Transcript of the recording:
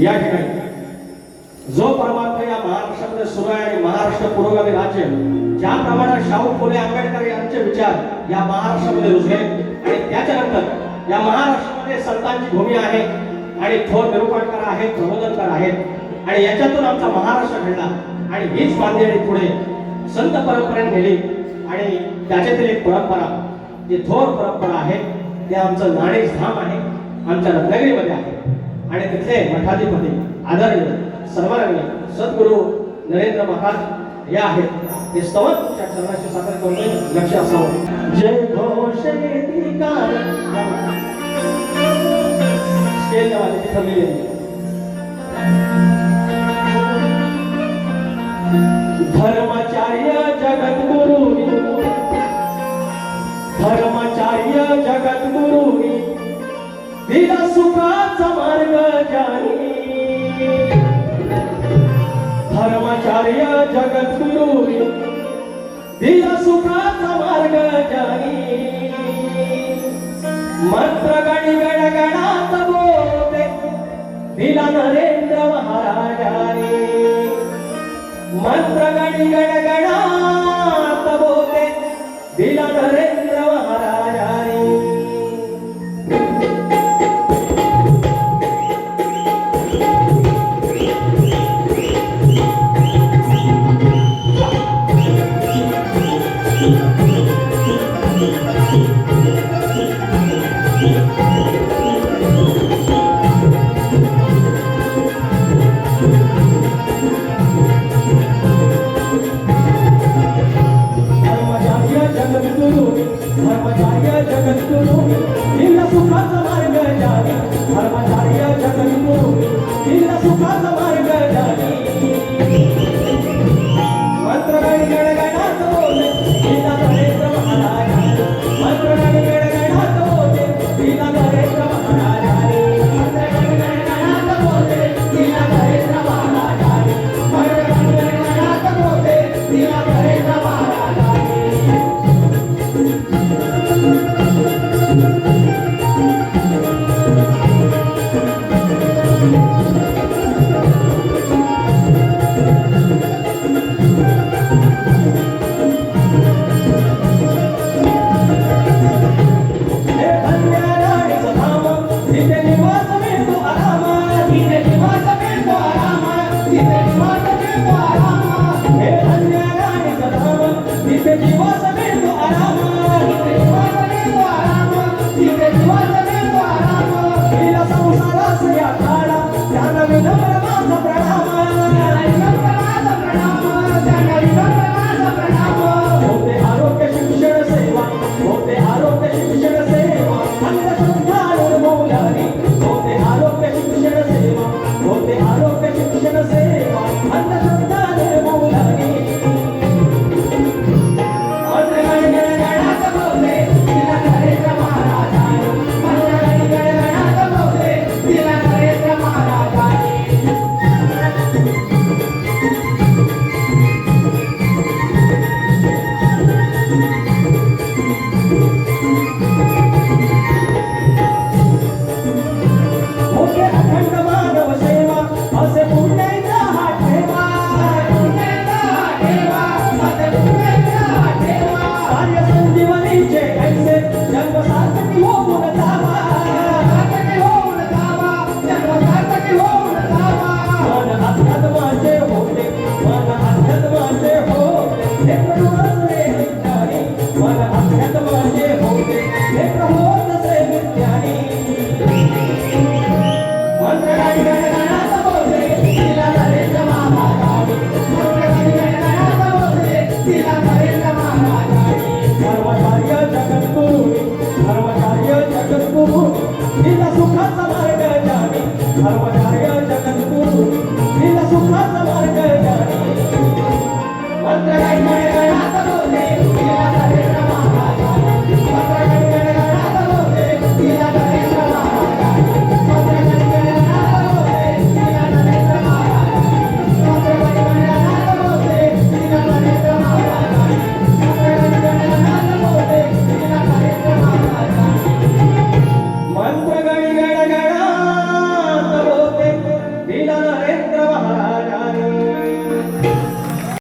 या ठिकाणी जो परमार्थ या महाराष्ट्रामध्ये सुरू आहे आणि महाराष्ट्र पुरोगामी राज्य ज्याप्रमाणे शाहू फुले आंबेडकर यांचे विचार या महाराष्ट्रामध्ये रुजले आणि त्याच्यानंतर या महाराष्ट्रामध्ये संतांची भूमी आहे आणि थोर निरूपणकार आहेत, प्रबोधनकार आहेत आणि याच्यातून आमचा महाराष्ट्र घडला आणि हीच बांधणी पुढे संत परंपरेने नेली आणि त्याच्यातील एक परंपरा जी थोर परंपरा आहे ते आमचं नाणेच धाम आहे, आमच्या रत्नागिरीमध्ये आहे आणि तिथले मठाधिपती आदरणीय सन्माननीय सद्गुरू नरेंद्र महाराज हे आहेत. ते स्तवन तुमच्या चरणाशी सादर करून लक्ष असावं. जय घोष स्टेजला वाले तिथं मी धर्माचार्य जगद्गुरु धर्माचार्य जगद्गुरु दिला सुखाचा मार्ग जाणी धर्माचार्य जगद्गुरु दिला सुखाचा मार्ग जाणी मंत्र गणी गणगणात बोलते दिला नरेंद्र महाराजाने मंत्र गणी गणगणात बोलते दिला नरेंद्र महाराजाने धर्माचार्य जगद्गुरु दिला सुखाचा मार्ग जाणी धर्माचार्य जगद्गुरु दिला सुखाचा मार्ग जाणी मंत्र गणी गणगणात बोले दिला नरेंद्र महाराज मंत्र गणी गणगणात बोले दिला नरेंद्र महाराज मंत्र गणी गणगणात बोले दिला नरेंद्र महाराज मंत्र गणी गणगणात बोले दिला नरेंद्र महाराज One